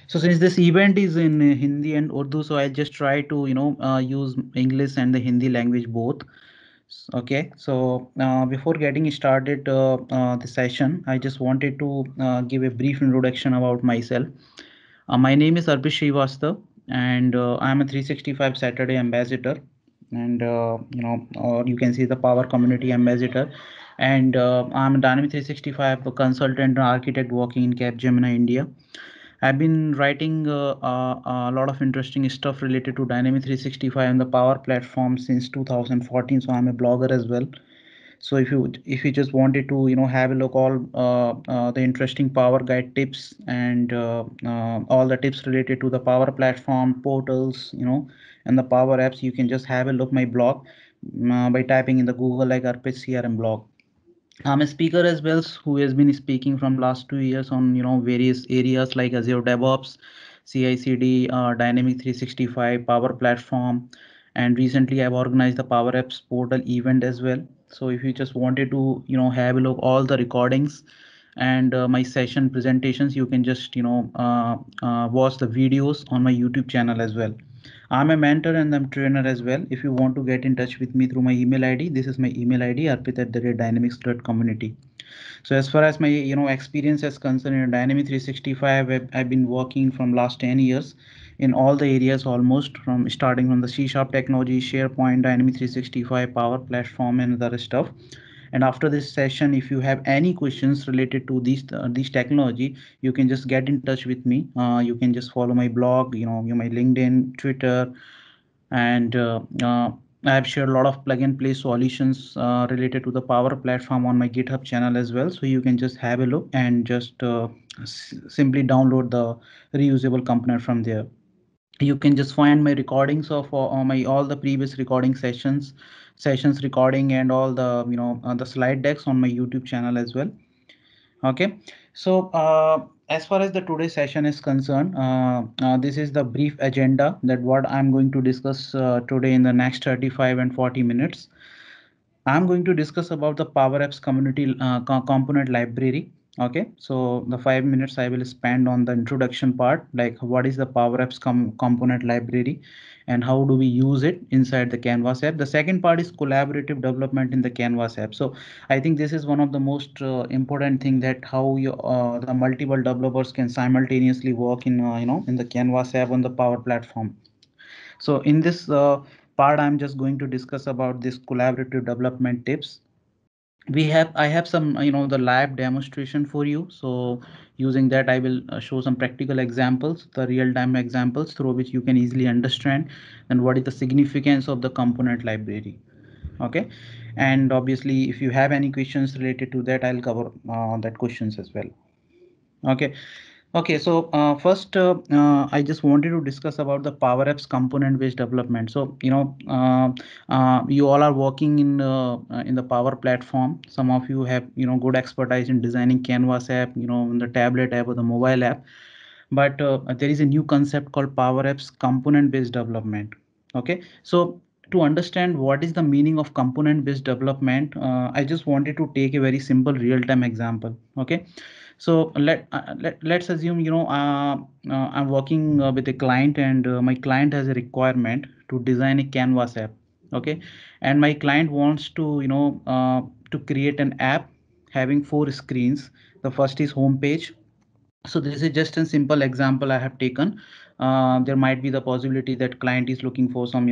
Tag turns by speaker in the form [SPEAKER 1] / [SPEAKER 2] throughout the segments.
[SPEAKER 1] So since this event is in Hindi and Urdu, so I'll just try to use English and the Hindi language both. Okay, so before getting started the session, I just wanted to give a brief introduction about myself. My name is Arpit Srivastava, and I'm a 365 Saturday ambassador, and or you can see the Power Community ambassador, and I'm a Dynamic 365 consultant and architect working in Capgemini, India. I've been writing a lot of interesting stuff related to Dynamic 365 and the Power Platform since 2014. So I'm a blogger as well. So if you just wanted to have a look all the interesting Power Guide tips and all the tips related to the Power Platform portals, and the Power Apps, you can just have a look my blog by typing in the Google like Arpit CRM blog. I'm a speaker as well who has been speaking from last 2 years on various areas like Azure DevOps, CI/CD, Dynamic 365, Power Platform, and recently I've organized the Power Apps portal event as well. So if you just wanted to have a look all the recordings and my session presentations, you can just watch the videos on my YouTube channel as well. I'm a mentor and I'm trainer as well. If you want to get in touch with me through my email ID, this is my email ID, arpit@dynamics.community. So as far as my experience is concerned in Dynamics 365, I've been working from last 10 years in all the areas almost from starting from the C Sharp technology, SharePoint, Dynamics 365, Power Platform, and other stuff. And after this session, if you have any questions related to these technology, you can just get in touch with me. You can just follow my blog, my LinkedIn, Twitter, and I have shared a lot of plug and play solutions related to the Power Platform on my GitHub channel as well. So you can just have a look and just simply download the reusable component from there. You can just find my recordings of my all the previous recording sessions recording and all the the slide decks on my YouTube channel as well. Okay, so as far as the today's session is concerned, this is the brief agenda that what I'm going to discuss today in the next 35 and 40 minutes. I'm going to discuss about the Power Apps community component library. Okay, so the 5 minutes I will spend on the introduction part, like what is the Power Apps component library and how do we use it inside the Canvas app. The second part is collaborative development in the Canvas app. So I think this is one of the most important thing that how the multiple developers can simultaneously work in in the Canvas app on the Power Platform. So in this part, I'm just going to discuss about this collaborative development tips. I have some the live demonstration for you. So using that, I will show some practical examples, the real-time examples through which you can easily understand and what is the significance of the component library. Okay, and obviously, if you have any questions related to that, I'll cover that questions as well. Okay. Okay, so first, I just wanted to discuss about the Power Apps component-based development. So, you all are working in the Power Platform. Some of you have good expertise in designing Canvas app, in the tablet app or the mobile app. But there is a new concept called Power Apps component-based development. Okay, so to understand what is the meaning of component-based development, I just wanted to take a very simple real-time example. Okay, so let's assume I'm working with a client and my client has a requirement to design a Canvas app. Okay, and my client wants to to create an app having four screens. The first is home page. So this is just a simple example I have taken. There might be the possibility that client is looking for some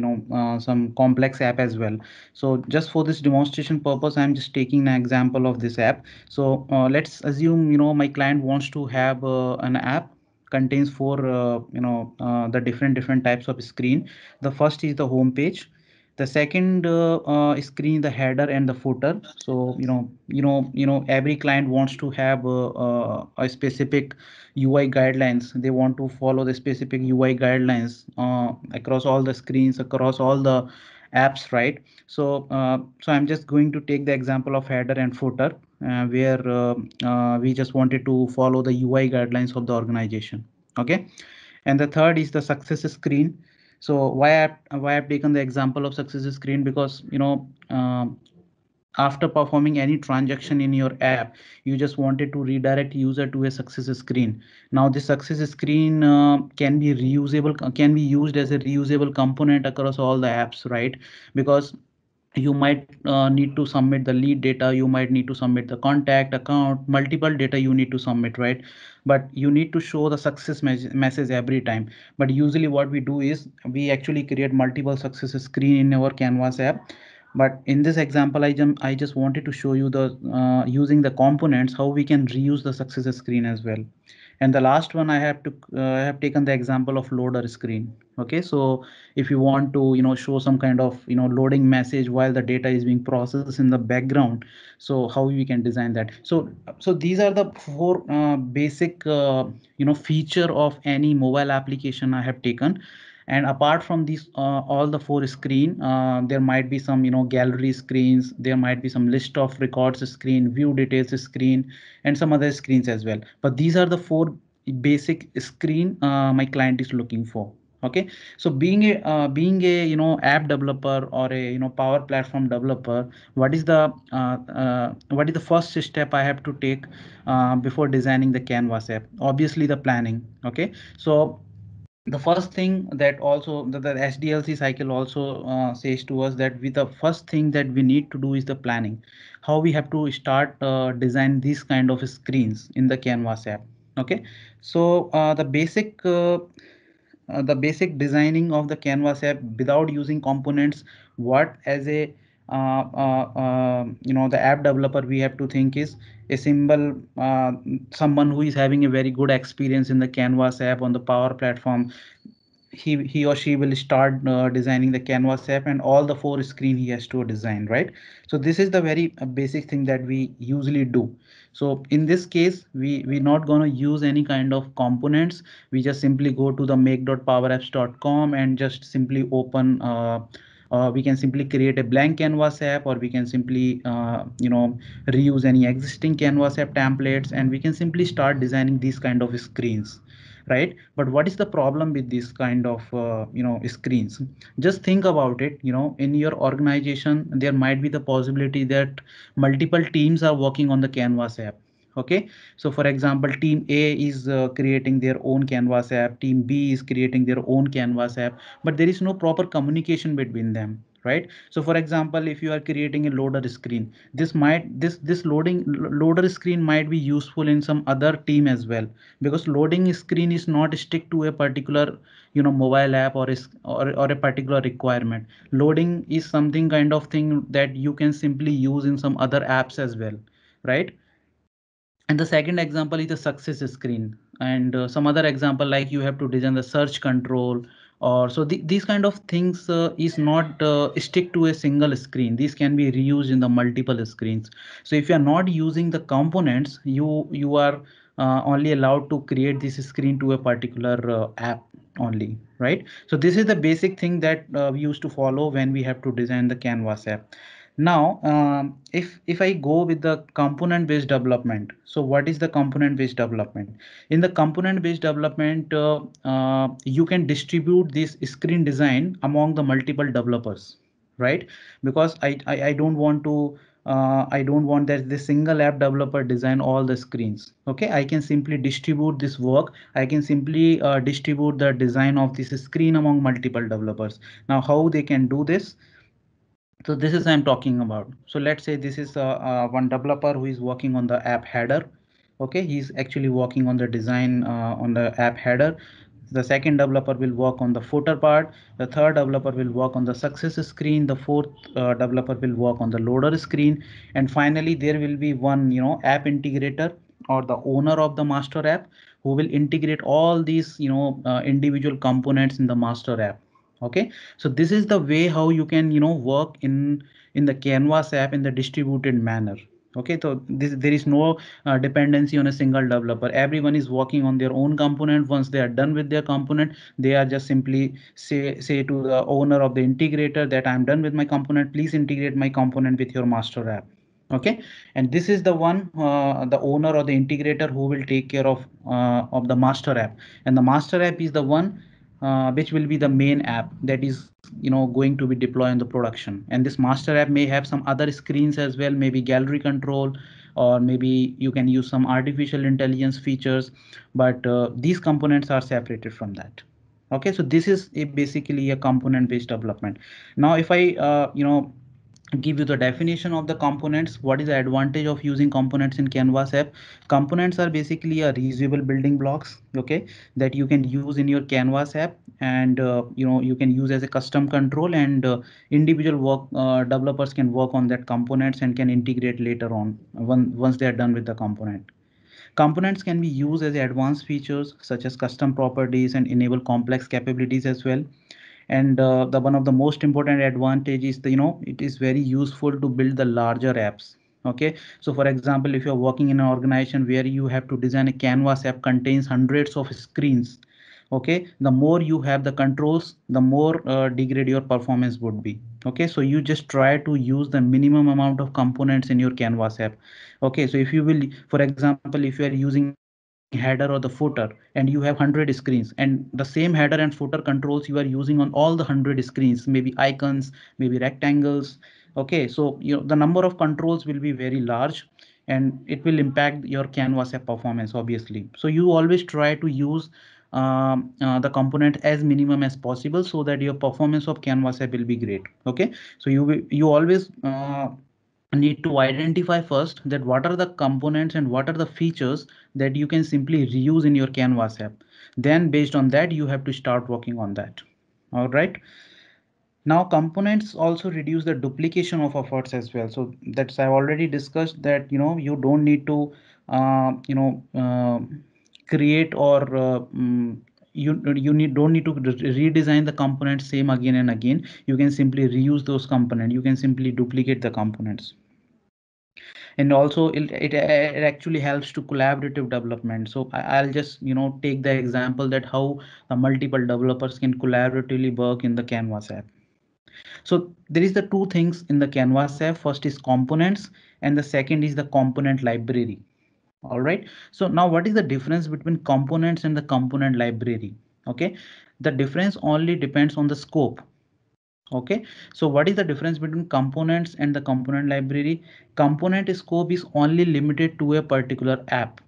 [SPEAKER 1] some complex app as well. So just for this demonstration purpose, I'm just taking an example of this app. So let's assume my client wants to have an app contains four the different types of screen. The first is the home page. The second screen, the header and the footer. So every client wants to have a specific UI guidelines. They want to follow the specific UI guidelines across all the screens, across all the apps, right? So I'm just going to take the example of header and footer, where we just wanted to follow the UI guidelines of the organization. Okay, and the third is the success screen. So why I've taken the example of success screen, because after performing any transaction in your app, you just wanted to redirect user to a success screen. Now the success screen can be reusable, can be used as a reusable component across all the apps, right? Because you might need to submit the lead data, you might need to submit the contact account, multiple data you need to submit, right? But you need to show the success message every time. But usually what we do is we actually create multiple success screen in our canvas app. But in this example, I just wanted to show you the using the components how we can reuse the success screen as well. And the last one I have taken the example of loader screen. Okay, so if you want to show some kind of loading message while the data is being processed in the background, so how we can design that. So these are the four basic feature of any mobile application I have taken. And apart from these all the four screen, there might be some gallery screens, there might be some list of records screen, view details screen, and some other screens as well. But these are the four basic screen my client is looking for. Okay, so being a app developer or a power platform developer, what is the first step I have to take before designing the canvas app? Obviously the planning. Okay, so the first thing that also the SDLC cycle also says to us that the first thing that we need to do is the planning. How we have to start design these kind of screens in the canvas app. Okay, so the basic designing of the canvas app without using components, what as a the app developer we have to think is a symbol, someone who is having a very good experience in the canvas app on the power platform. He or she will start designing the canvas app and all the four screen he has to design, right? So this is the very basic thing that we usually do. So in this case we're not going to use any kind of components. We just simply go to the make.powerapps.com and just simply open we can simply create a blank canvas app, or we can simply reuse any existing canvas app templates, and we can simply start designing these kind of screens, right? But what is the problem with this kind of screens? Just think about it. In your organization there might be the possibility that multiple teams are working on the canvas app. Okay, so for example, team A is creating their own canvas app, team B is creating their own canvas app, but there is no proper communication between them, right? So for example, if you are creating a loader screen, this loader screen might be useful in some other team as well, because loading screen is not stick to a particular mobile app or a particular requirement. Loading is something kind of thing that you can simply use in some other apps as well, right? And the second example is the success screen, and some other example like you have to design the search control, or so these kind of things is not stick to a single screen. These can be reused in the multiple screens. So if you are not using the components, you are only allowed to create this screen to a particular app only, right? So this is the basic thing that we used to follow when we have to design the canvas app. Now, if I go with the component based development, so what is the component based development? In the component based development, you can distribute this screen design among the multiple developers, right? Because I don't want to I don't want that the single app developer design all the screens. Okay, I can simply distribute this work. I can simply distribute the design of this screen among multiple developers. Now, how they can do this? So this is I'm talking about. So let's say this is one developer who is working on the app header. Okay, he's actually working on the design on the app header. The second developer will work on the footer part. The third developer will work on the success screen. The fourth developer will work on the loader screen. And finally there will be one app integrator, or the owner of the master app, who will integrate all these individual components in the master app. Okay, so this is the way how you can work in the canvas app in the distributed manner. Okay, so there is no dependency on a single developer. Everyone is working on their own component. Once they are done with their component, they are just simply say to the owner of the integrator that I'm done with my component, please integrate my component with your master app. Okay, and this is the one the owner or the integrator who will take care of the master app. And the master app is the one which will be the main app that is going to be deployed in the production. And this master app may have some other screens as well, maybe gallery control, or maybe you can use some artificial intelligence features, but these components are separated from that. Okay, so this is basically a component based development. Now if I give you the definition of the components, what is the advantage of using components in Canvas app? Components are basically a reusable building blocks, okay, that you can use in your Canvas app, and you can use as a custom control, and individual work developers can work on that components and can integrate later on once they are done with the component. Components can be used as advanced features such as custom properties and enable complex capabilities as well. And the one of the most important advantage is the it is very useful to build the larger apps. Okay, so for example, if you're working in an organization where you have to design a Canvas app contains hundreds of screens, okay, the more you have the controls, the more degrade your performance would be. Okay, so you just try to use the minimum amount of components in your Canvas app. Okay, so if you will, for example, if you are using header or the footer and you have 100 screens, and the same header and footer controls you are using on all the 100 screens, maybe icons, maybe rectangles. Okay, so the number of controls will be very large, and it will impact your Canvas app performance obviously. So you always try to use the component as minimum as possible so that your performance of Canvas app will be great. Okay, so you always need to identify first that what are the components and what are the features that you can simply reuse in your Canvas app. Then based on that, you have to start working on that. All right. Now components also reduce the duplication of efforts as well. So that's I've already discussed that you don't need to uh, you know uh, create or you don't need to redesign the components same again and again. You can simply reuse those components. You can simply duplicate the components. And also it actually helps to collaborative development. So I'll just take the example that how multiple developers can collaboratively work in the Canvas app. So there is the two things in the Canvas app. First is components, and the second is the component library. All right, so now what is the difference between components and the component library? Okay, the difference only depends on the scope. Okay, so what is the difference between components and the component library? Component scope is only limited to a particular app.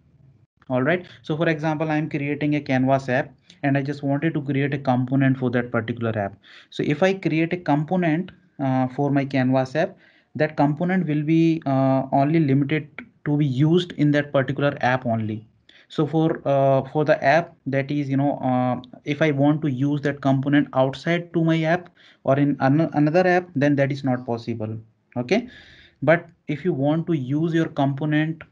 [SPEAKER 1] All right, so for example, I'm creating a Canvas app and I just wanted to create a component for that particular app. So if I create a component for my Canvas app, that component will be only limited to be used in that particular app only. So for the app, that is if I want to use that component outside to my app or in another app, then that is not possible. Okay, but if you want to use your component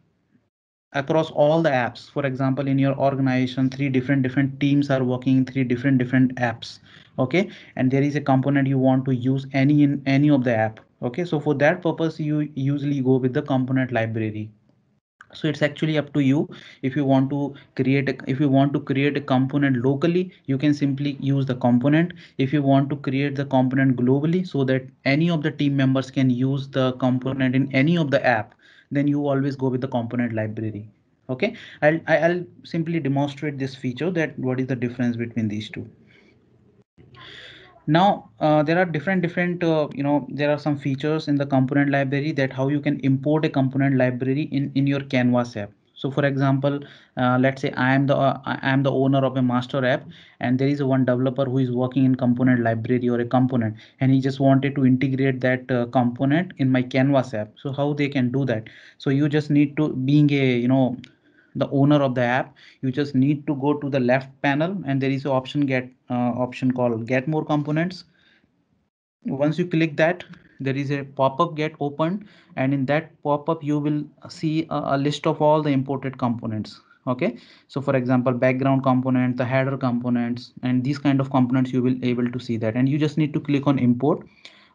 [SPEAKER 1] across all the apps, for example, in your organization, three different teams are working in three different apps. Okay, and there is a component you want to use any in any of the app. Okay, so for that purpose you usually go with the component library. So it's actually up to you. If you want to create a component locally, you can simply use the component. If you want to create the component globally so that any of the team members can use the component in any of the app, then you always go with the component library. Okay, I'll simply demonstrate this feature, that what is the difference between these two. Now there are different there are some features in the component library, that how you can import a component library in your Canvas app. So for example, let's say I am the owner of a master app, and there is a one developer who is working in component library or a component, and he just wanted to integrate that component in my Canvas app. So how they can do that? So you just need to, being a the owner of the app, you just need to go to the left panel, and there is an option called get more components. Once you click that, there is a pop-up get opened, and in that pop-up you will see a list of all the imported components. Okay, so for example, background component, the header components, and these kind of components, you will able to see that, and you just need to click on import.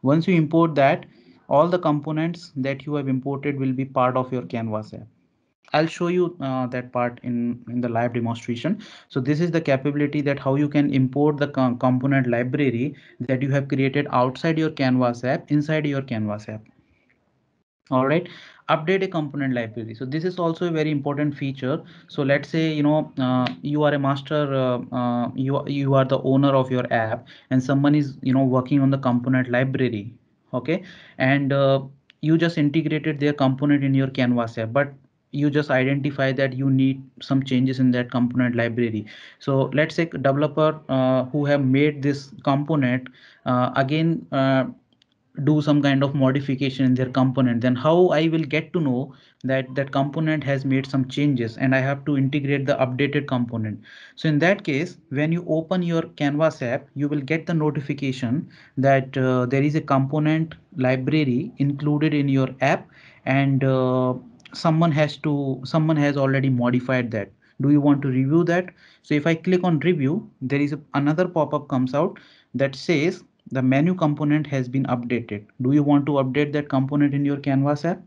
[SPEAKER 1] Once you import that, all the components that you have imported will be part of your Canvas app. I'll show you that part in the live demonstration. So this is the capability, that how you can import the component library that you have created outside your Canvas app inside your Canvas app. All right, update a component library. So this is also a very important feature. So let's say, you are a master, you are the owner of your app, and someone is, working on the component library. Okay, and you just integrated their component in your Canvas app, but you just identify that you need some changes in that component library. So let's say developer who have made this component again do some kind of modification in their component, then how I will get to know that that component has made some changes, and I have to integrate the updated component. So in that case, when you open your Canvas app, you will get the notification that there is a component library included in your app, and someone has already modified that. Do you want to review that? So if I click on review, there is another pop-up comes out that says the menu component has been updated. Do you want to update that component in your Canvas app?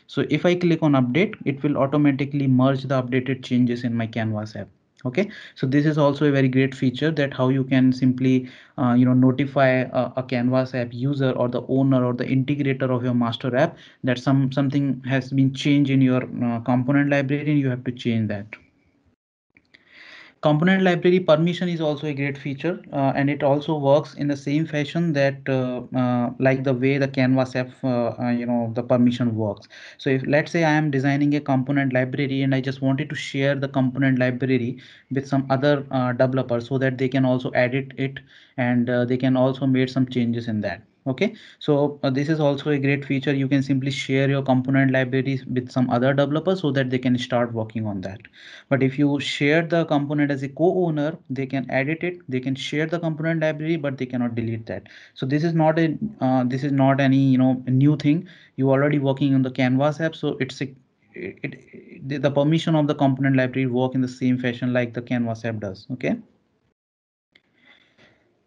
[SPEAKER 1] So if I click on update, it will automatically merge the updated changes in my Canvas app. Okay, so this is also a very great feature, that how you can simply notify a Canvas app user or the owner or the integrator of your master app that something has been changed in your component library, and you have to change that. Component library permission is also a great feature, and it also works in the same fashion that like the way the Canvas app, the permission works. So if, let's say, I am designing a component library and I just wanted to share the component library with some other developers so that they can also edit it, and they can also make some changes in that. Okay, so this is also a great feature. You can simply share your component libraries with some other developers so that they can start working on that. But if you share the component as a co-owner, they can edit it, they can share the component library, but they cannot delete that. So this is not any new thing. You already working on the Canvas app, so it's a the permission of the component library work in the same fashion like the Canvas app does. Okay,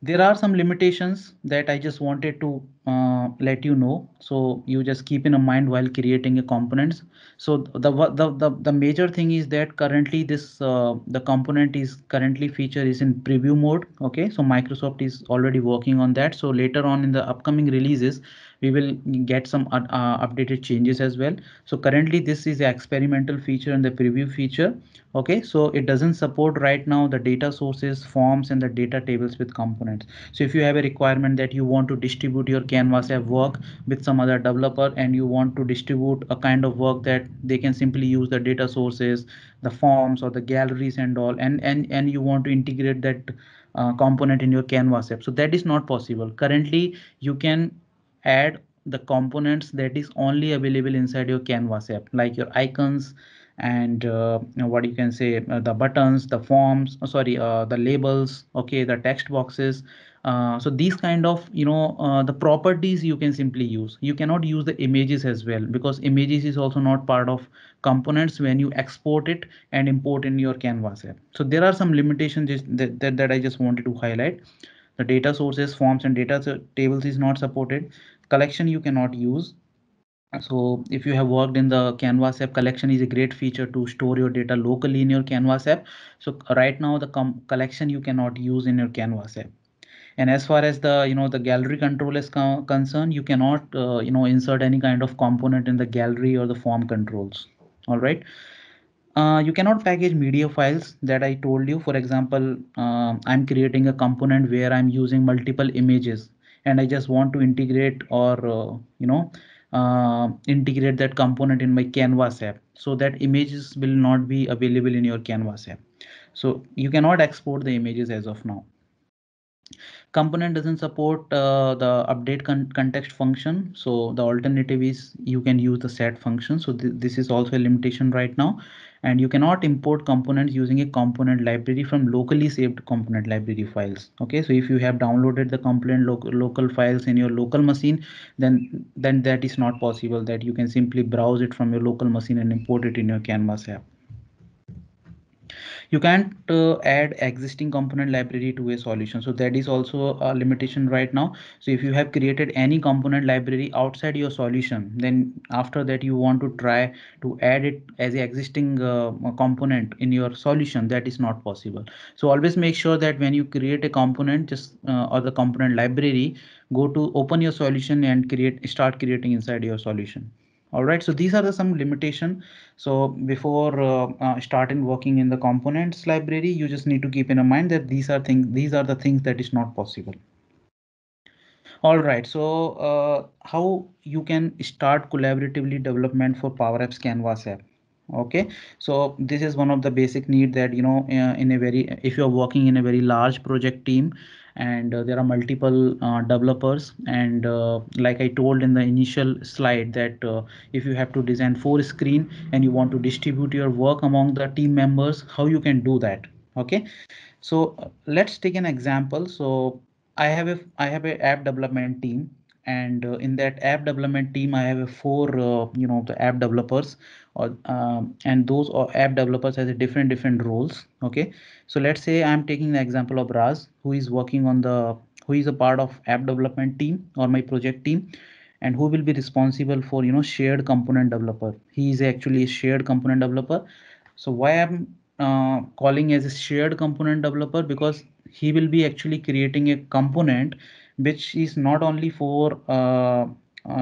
[SPEAKER 1] there are some limitations that I just wanted to let you know. So you just keep in mind while creating a components. So the major thing is that currently this the component is currently feature is in preview mode. Okay, so Microsoft is already working on that. So later on in the upcoming releases, we will get some updated changes as well. So currently this is the experimental feature and the preview feature. Okay, so it doesn't support right now the data sources, forms, and the data tables with components. So if you have a requirement that you want to distribute your Canvas app work with some other developer, and you want to distribute a kind of work that they can simply use the data sources, the forms, or the galleries and all, and you want to integrate that component in your Canvas app, so that is not possible currently. You can add the components that is only available inside your Canvas app, like your icons, and what you can say, the buttons, the forms, sorry, the labels, okay, the text boxes. So these kind of the properties you can simply use. You cannot use the images as well, because images is also not part of components when you export it and import in your Canvas app. So there are some limitations that I just wanted to highlight. The data sources, forms, and data tables is not supported. Collection you cannot use. So if you have worked in the Canvas app, collection is a great feature to store your data locally in your Canvas app. So right now the collection you cannot use in your Canvas app. And as far as the the gallery control is concerned, you cannot insert any kind of component in the gallery or the form controls. All right. You cannot package media files that I told you. For example, I'm creating a component where I'm using multiple images, and I just want to integrate or integrate that component in my Canvas app, so that images will not be available in your Canvas app. So you cannot export the images as of now. Component doesn't support the update context function. So the alternative is you can use the set function. So this is also a limitation right now. And you cannot import components using a component library from locally saved component library files. Okay, so if you have downloaded the component local files in your local machine, then that is not possible, that you can simply browse it from your local machine and import it in your Canvas app. You can't add existing component library to a solution, so that is also a limitation right now. So if you have created any component library outside your solution, then after that you want to try to add it as a existing component in your solution, that is not possible. So always make sure that when you create a component, just or the component library, go to open your solution and start creating inside your solution. All right, so these are the some limitation. So before starting working in the components library, you just need to keep in mind that these are the things that is not possible. All right, so how you can start collaboratively development for Power Apps Canvas app? Okay, so this is one of the basic need that in a very, if you're working in a very large project team, and there are multiple developers, and like I told in the initial slide that if you have to design 4 screen and you want to distribute your work among the team members, how you can do that? Okay, so let's take an example. So I have a app development team, and in that app development team I have a four the app developers, and those app developers has a different roles. Okay, so let's say I'm taking the example of Raz, who is a part of app development team or my project team, and who will be responsible for shared component developer. He is actually a shared component developer. So why I'm calling as a shared component developer? Because he will be actually creating a component which is not only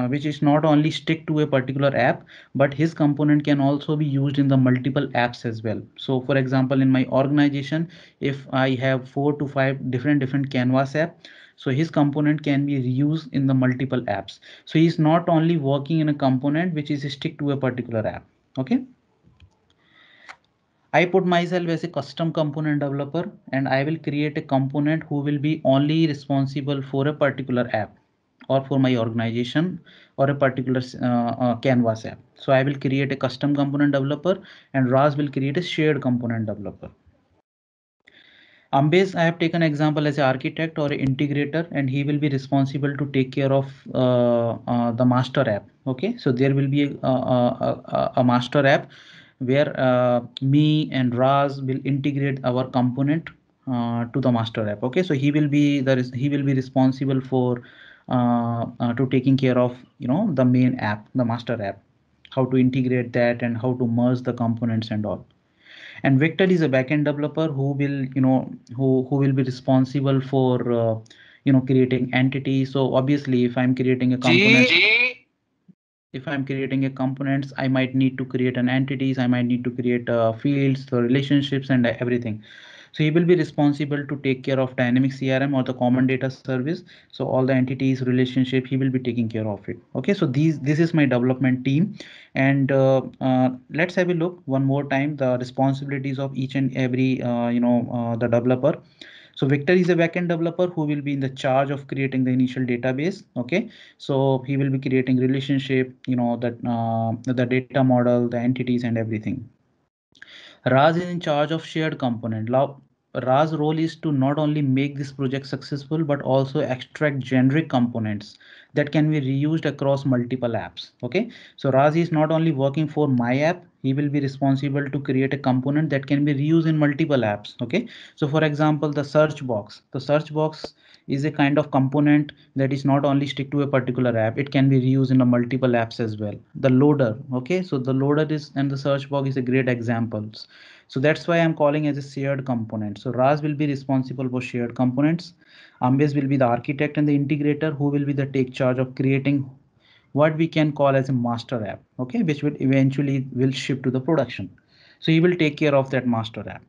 [SPEAKER 1] which is not only stick to a particular app, but his component can also be used in the multiple apps as well. So for example, in my organization, if I have 4 to 5 different canvas app, so his component can be reused in the multiple apps. So he's not only working in a component which is stick to a particular app. Okay, I put myself as a custom component developer, and I will create a component who will be only responsible for a particular app or for my organization or a particular canvas app. So I will create a custom component developer, and Raz will create a shared component developer. Ambes, I have taken example as an architect or an integrator, and he will be responsible to take care of the master app. Okay, so there will be a master app where me and Raz will integrate our component to the master app. Okay, so he will be responsible for to taking care of the main app, the master app, how to integrate that and how to merge the components and all. And Victor is a backend developer who will who will be responsible for creating entities. So obviously if I'm creating a component, if I'm creating a components, I might need to create an entities, I might need to create fields, the relationships, and everything. So he will be responsible to take care of dynamic CRM or the common data service. So all the entities, relationship, he will be taking care of it. Okay, so this is my development team. And let's have a look one more time the responsibilities of each and every the developer. So Victor is a backend developer who will be in the charge of creating the initial database. Okay, so he will be creating relationship, that the data model, the entities, and everything. Raj is in charge of shared component. Now, Raj's role is to not only make this project successful, but also extract generic components that can be reused across multiple apps. Okay, so Raj is not only working for my app, he will be responsible to create a component that can be reused in multiple apps. Okay, so for example, the search box. The search box is a kind of component that is not only stick to a particular app, it can be reused in a multiple apps as well. The loader, okay, so the loader is and the search box is a great examples. So that's why I'm calling as a shared component. So Raz will be responsible for shared components. Ambes will be the architect and the integrator who will be the take charge of creating what we can call as a master app, okay, which will eventually will ship to the production. So he will take care of that master app.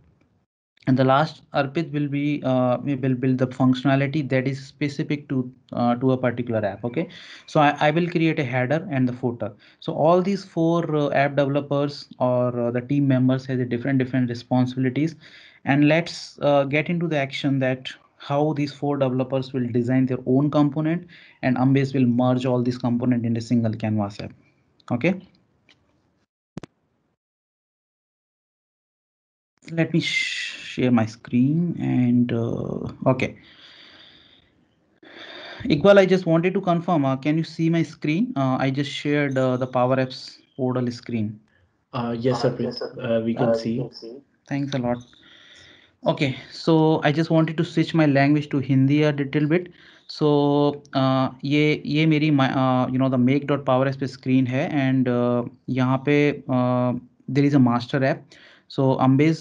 [SPEAKER 1] And the last, Arpit, will be we will build the functionality that is specific to a particular app. Okay, so I will create a header and the footer. So all these four app developers or the team members has a different responsibilities. And let's get into the action that how these four developers will design their own component, and Ambase will merge all these component in a single canvas app. Okay, let me share my screen. And okay, Iqbal, I just wanted to confirm, can you see my screen? I just shared the Power Apps portal screen.
[SPEAKER 2] Yes, Arpit, we can see.
[SPEAKER 1] Thanks a lot. Okay, so I just wanted to switch my language to Hindi a little bit. So ये मेरी the make.powersp screen है, and यहाँ पे there is a master app. So Ambase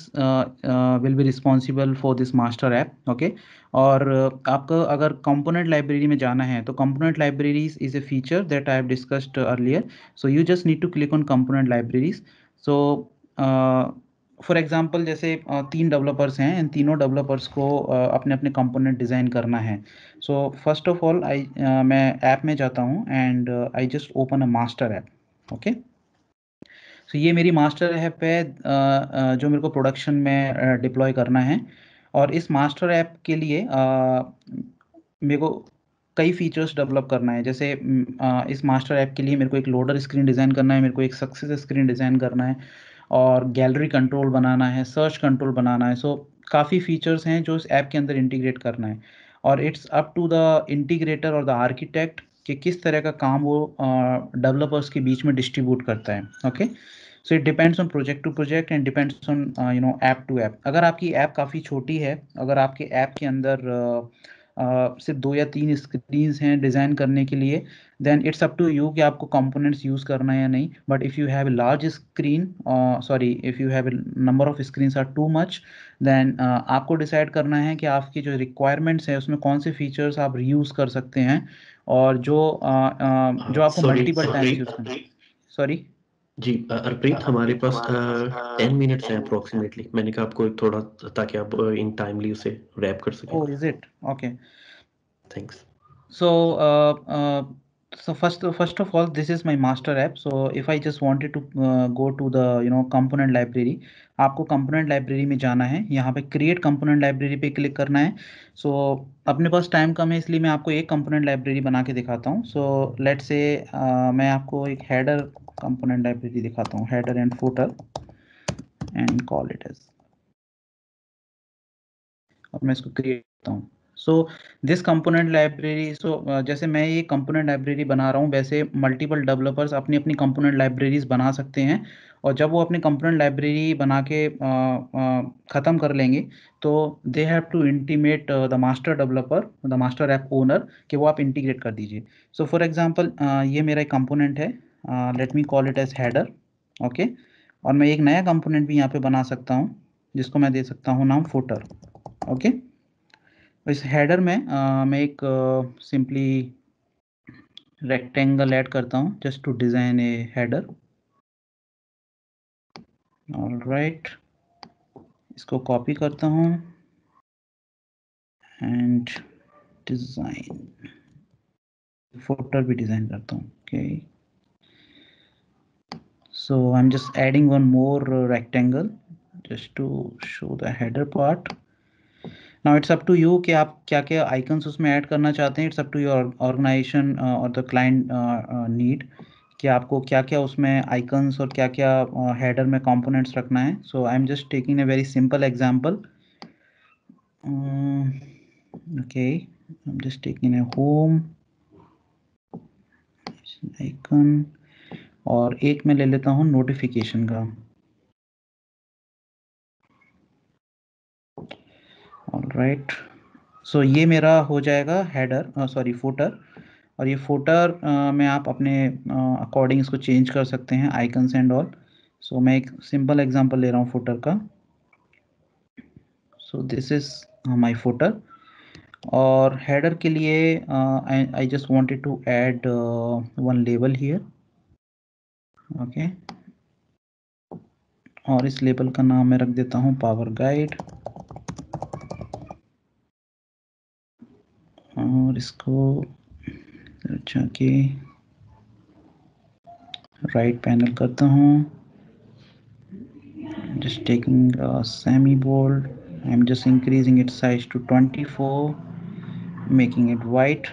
[SPEAKER 1] will be responsible for this master app. Okay. और आपका अगर component library में जाना है तो component libraries is a feature that I have discussed earlier. So you just need to click on component libraries. So for example जैसे 3 developers हैं, इन तीनों डेवलपर्स को अपने अपने कंपोनेंट डिज़ाइन करना है. सो फर्स्ट ऑफ ऑल मैं ऐप में जाता हूँ and I just open a master app. Okay. So ये मेरी मास्टर ऐप है जो मेरे को प्रोडक्शन में डिप्लॉय करना है. और इस मास्टर ऐप के लिए मेरे को कई फीचर्स डेवलप करना है. जैसे इस मास्टर ऐप के लिए मेरे को एक लोडर स्क्रीन डिज़ाइन करना है, मेरे को एक सक्सेस स्क्रीन डिज़ाइन करना है, और गैलरी कंट्रोल बनाना है, सर्च कंट्रोल बनाना है. सो काफ़ी फीचर्स हैं जो इस ऐप के अंदर इंटीग्रेट करना है. और it's up to the integrator और द आर्किटेक्ट कि किस तरह का काम वो डेवलपर्स के बीच में डिस्ट्रीब्यूट करता है. Okay. So it depends on project to project and depends on app to app. अगर आपकी ऐप काफ़ी छोटी है, अगर आपके ऐप के अंदर सिर्फ 2 या 3 स्क्रीन्स हैं डिज़ाइन करने के लिए, then it's up to you कि आपको कंपोनेंट्स यूज़ करना है या नहीं. But if you have a large screen, sorry, if you have a number of screens are too much, then आपको डिसाइड करना है कि आपकी जो रिक्वायरमेंट्स है उसमें कौन से फीचर्स आप रीयूज़ कर सकते हैं, और जो आपको
[SPEAKER 2] सॉरी
[SPEAKER 1] मल्टीपल टाइम्स यूज़
[SPEAKER 2] अर्पित।
[SPEAKER 1] करना है. सॉरी.
[SPEAKER 2] जी अर्पित, हमारे पास 10 मिनट्स हैं अप्रोक्सीमेटली। मैंने कहा आपको एक थोड़ा, ताकि आप इन टाइमली उसे रैप कर सकें।
[SPEAKER 1] Oh, is it? Okay.
[SPEAKER 2] Thanks.
[SPEAKER 1] So, first of all, this is my master app. So, if I just wanted to go to the component library, आपको component library में जाना है. यहाँ पे create component library पे click करना है. So, अपने पास टाइम कम है इसलिए मैं आपको एक component library बना के दिखाता हूँ. So, let's say मैं आपको एक header component library दिखाता हूँ, header and footer, and call it as. अब मैं इसको क्रिएट करता हूँ. सो दिस कंपोनेंट लाइब्रेरी, जैसे मैं ये कंपोनेंट लाइब्रेरी बना रहा हूँ, वैसे मल्टीपल डेवलपर्स अपनी अपनी कंपोनेंट लाइब्रेरीज बना सकते हैं. और जब वो अपनी कंपोनेंट लाइब्रेरी बना के ख़त्म कर लेंगे तो they have to intimate the master developer, the master app owner, कि वो आप इंटीग्रेट कर दीजिए. सो फॉर एग्जांपल ये मेरा एक कंपोनेंट है, let me call it as header. Okay. और मैं एक नया कंपोनेंट भी यहाँ पे बना सकता हूँ जिसको मैं दे सकता हूँ नाम फुटर. ओके. इस हेडर में मैं एक सिंपली रेक्टेंगल ऐड करता हूँ just to design a header. Alright. इसको कॉपी करता हूँ एंड डिज़ाइन, फुटर भी डिज़ाइन करता हूँ. Okay. So I am just adding one more rectangle just to show the header part. Now it's up to you कि आप क्या क्या आइकन्स उसमें ऐड करना चाहते हैं. It's up to your organisation और द क्लाइंट नीड कि आपको क्या क्या उसमें आइकन्स और क्या क्या हेडर में कंपोनेंट्स रखना है. So I am just taking a very simple example. Okay. I am just taking a home icon, और एक मैं ले लेता हूँ नोटिफिकेशन का. ऑलराइट. सो ये मेरा हो जाएगा हेडर, सॉरी फुटर. और ये फुटर में आप अपने अकॉर्डिंग इसको चेंज कर सकते हैं, आइकन्स एंड ऑल. सो मैं एक सिंपल एग्जांपल ले रहा हूँ फुटर का. So this is my footer. और हेडर के लिए I just wanted to add one label here. Okay. और इस लेबल का नाम मैं रख देता हूँ पावर गाइड. और इसको जाके राइट पैनल करता हूँ. Just taking a semi bold, I'm just increasing its size to 24, making it white.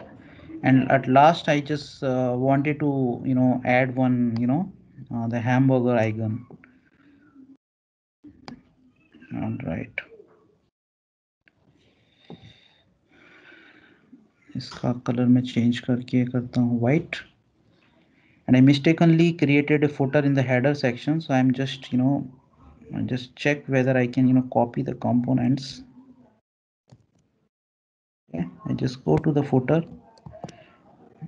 [SPEAKER 1] And at last I just wanted to add one the hamburger icon. All right. इसका colour मैं change करके करता हूँ white. And I mistakenly created a footer in the header section, so I'm just just check whether I can copy the components. Okay. I just go to the footer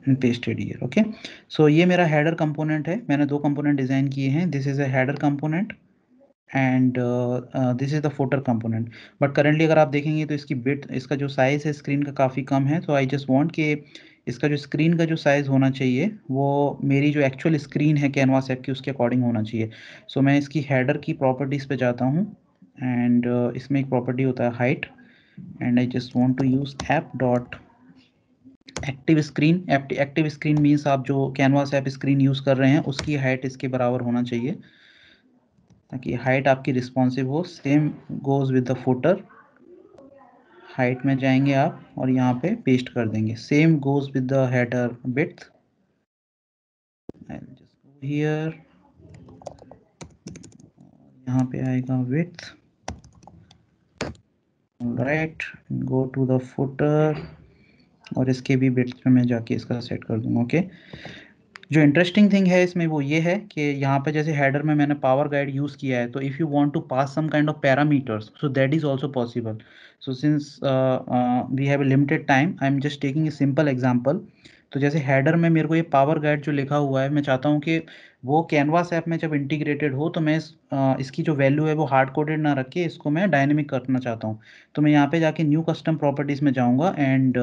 [SPEAKER 1] and pasted here. Okay. So ये मेरा header component है. मैंने दो component design किए हैं. This is a header component and this is the footer component. But currently अगर आप देखेंगे तो इसकी बिट, इसका जो साइज़ है स्क्रीन का काफ़ी कम है, तो आई जस्ट वांट कि इसका जो स्क्रीन का जो साइज़ होना चाहिए वो मेरी जो एक्चुअल स्क्रीन है कैनवास ऐप की उसके अकॉर्डिंग होना चाहिए। सो मैं इसकी हेडर की प्रॉपर्टीज़ पे जाता हूँ एंड इसमें एक प्रॉपर्टी होता है height, and I just want to use app dot active screen. Active screen means आप जो कैनवास ऐप स्क्रीन यूज़ कर रहे हैं उसकी हाइट इसके बराबर होना चाहिए ताकि हाइट आपकी रिस्पॉन्सिव हो। Same goes with the footer, height में जाएंगे आप और यहाँ पे पेस्ट कर देंगे। Same goes with the header width, here यहाँ पे आएगा width, right, go to the footer और इसके भी विड्थ में मैं जाके इसका सेट कर दूंगा। ओके, जो इंटरेस्टिंग थिंग है इसमें वो ये है कि यहाँ पे जैसे हेडर में मैंने पावर गाइड यूज़ किया है, तो if you want to pass some kind of parameters so that is also possible. So since we have a limited time, I am just taking a simple example. तो जैसे header में मेरे को ये power guide जो लिखा हुआ है, मैं चाहता हूँ कि वो कैनवास ऐप में जब इंटीग्रेटेड हो तो मैं इसकी जो वैल्यू है वो हार्ड कोडेड ना रख के इसको मैं डायनेमिक करना चाहता हूँ। तो मैं यहाँ पे जाके न्यू कस्टम प्रॉपर्टीज़ में जाऊँगा एंड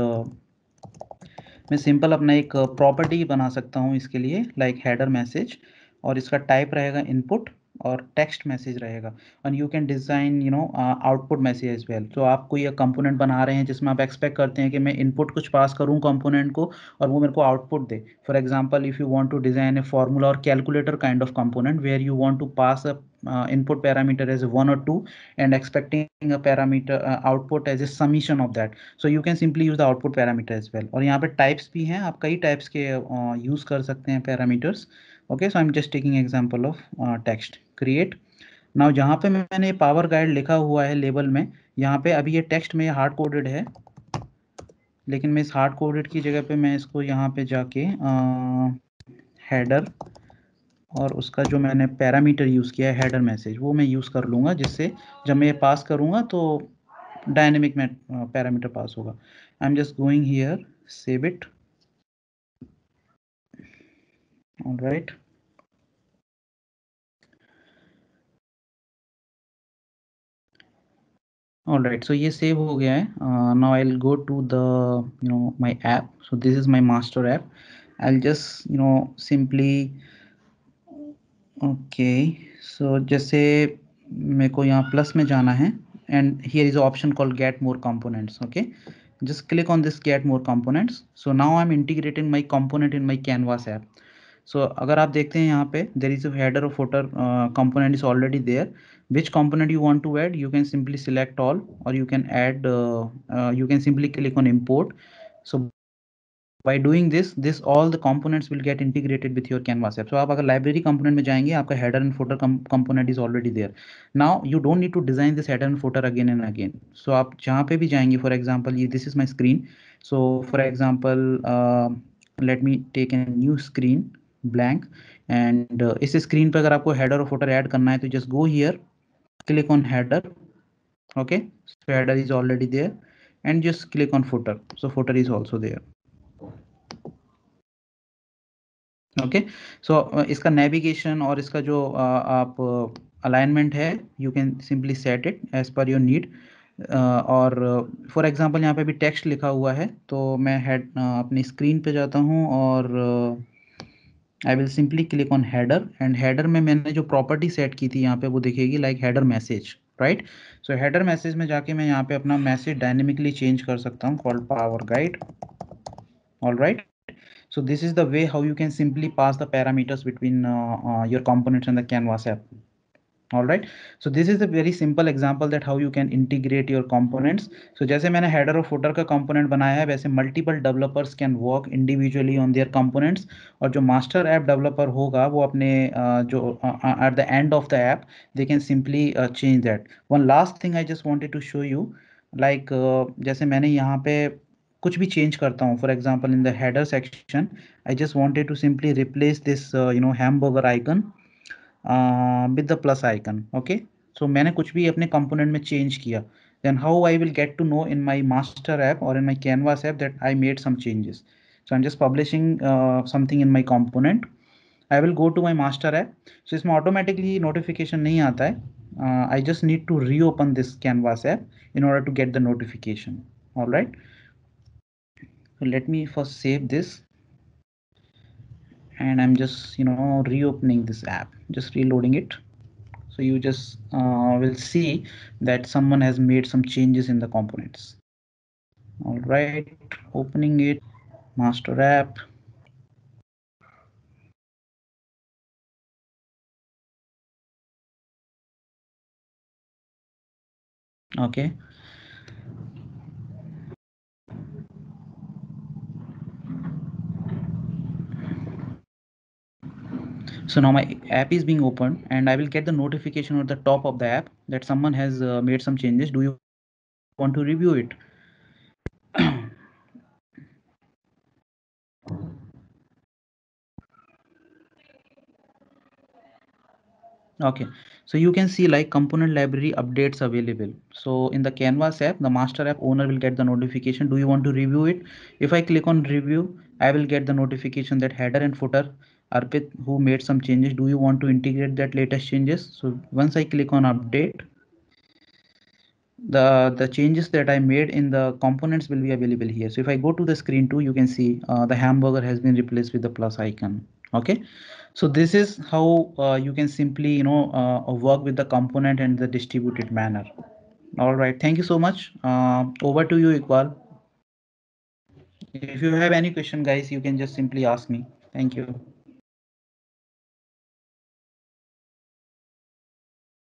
[SPEAKER 1] मैं सिंपल अपना एक प्रॉपर्टी बना सकता हूँ इसके लिए, लाइक हेडर मैसेज, और इसका टाइप रहेगा इनपुट और टेक्स्ट मैसेज रहेगा। And you can design output message as well. तो आप कोई एक कंपोनेंट बना रहे हैं जिसमें आप एक्सपेक्ट करते हैं कि मैं इनपुट कुछ पास करूँ कंपोनेंट को और वो मेरे को आउटपुट दे। For example, if you want to design a formula और calculator kind of component where you want to pass a input parameter as 1 or 2 and expecting a parameter output as a summation of that, so you can simply use the output parameter as well। और यहाँ पे types भी हैं, आप कई types के use कर सकते हैं parameters. Okay, so I am just taking example of text create. Now जहाँ पे मैंने पावर गाइड लिखा हुआ है लेबल में, यहाँ पे अभी ये टेक्स्ट में हार्ड कोडेड है, लेकिन मैं इस हार्ड कोडेड की जगह पे मैं इसको यहाँ पे जाके हेडर और उसका जो मैंने पैरामीटर यूज़ किया है हेडर मैसेज वो मैं यूज़ कर लूँगा, जिससे जब मैं ये पास करूँगा तो डायनेमिक में पैरामीटर पास होगा। I am just going here, save it, alright. Alright, so ये सेव हो गया है। Now I will go to the my app. So this is my master app. I will just simply, okay, so जैसे मेरे को यहाँ plus में जाना है and here is option called get more components. Okay, just click on this get more components। so now I'm integrating my component in my canvas app। so अगर आप देखते हैं यहाँ पे there is a header or footer component is already there। which component you want to add, you can simply select all or you can add you can simply click on import। so by doing this all the components will get integrated with your canvas app। so आप अगर library component में जाएंगे, आपका header and footer component is already there। now you don't need to design this header and footer again and again। so आप जहाँ पे भी जाएंगे, for example ये this is my screen। so for example let me take a new screen blank and इस screen पे अगर आपको header और footer add करना है तो just go here, click on header। okay, so header is already there and just click on footer, so footer is also there। Okay, so इसका navigation और इसका जो आप अलाइनमेंट है, you can simply set it as per your need. और for example यहाँ पे भी टेक्स्ट लिखा हुआ है, तो मैं हेड अपनी स्क्रीन पे जाता हूँ और I will simply click on header and header में मैंने जो प्रॉपर्टी सेट की थी यहाँ पे वो दिखेगी लाइक हेडर मैसेज, राइट। सो हेडर मैसेज में जाके मैं यहाँ पे अपना मैसेज डायनेमिकली चेंज कर सकता हूँ, called power guide. All right, so this is the way how you can simply pass the parameters between your components and the canvas app। all right, so this is a very simple example that how you can integrate your components। so जैसे मैंने header और footer का component बनाया है, वैसे multiple developers can work individually on their components। और जो master app developer होगा वो अपने जो at the end of the app they can simply change that। one last thing I just wanted to show you, like जैसे मैंने यहाँ पे कुछ भी चेंज करता हूँ, for example in the header section I just wanted to simply replace this hamburger icon with the plus icon. Okay, so मैंने कुछ भी अपने कंपोनेंट में चेंज किया, then how I will get to know in my master app or in my canvas app that I made some changes। so I'm just publishing something in my component। I will go to my master app। so इसमें automatically notification नहीं आता है, I just need to reopen this Canvas app in order to get the notification. All right. So let me first save this, and I'm just reopening this app, just reloading it. So you just will see that someone has made some changes in the components. All right, opening it, master app. Okay, so now my app is being opened and I will get the notification at the top of the app that someone has made some changes. Do you want to review it? Okay, so you can see like component library updates available. So in the Canvas app, the master app owner will get the notification. Do you want to review it? If I click on review, I will get the notification that header and footer, Arpit, who made some changes. Do you want to integrate that latest changes? So once I click on update, the changes that I made in the components will be available here. So if I go to the screen too, you can see the hamburger has been replaced with the plus icon. Okay, so this is how you can simply work with the component and the distributed manner. All right, thank you so much. Over to you, Iqbal. If you have any question, guys, you can just simply ask me. Thank you.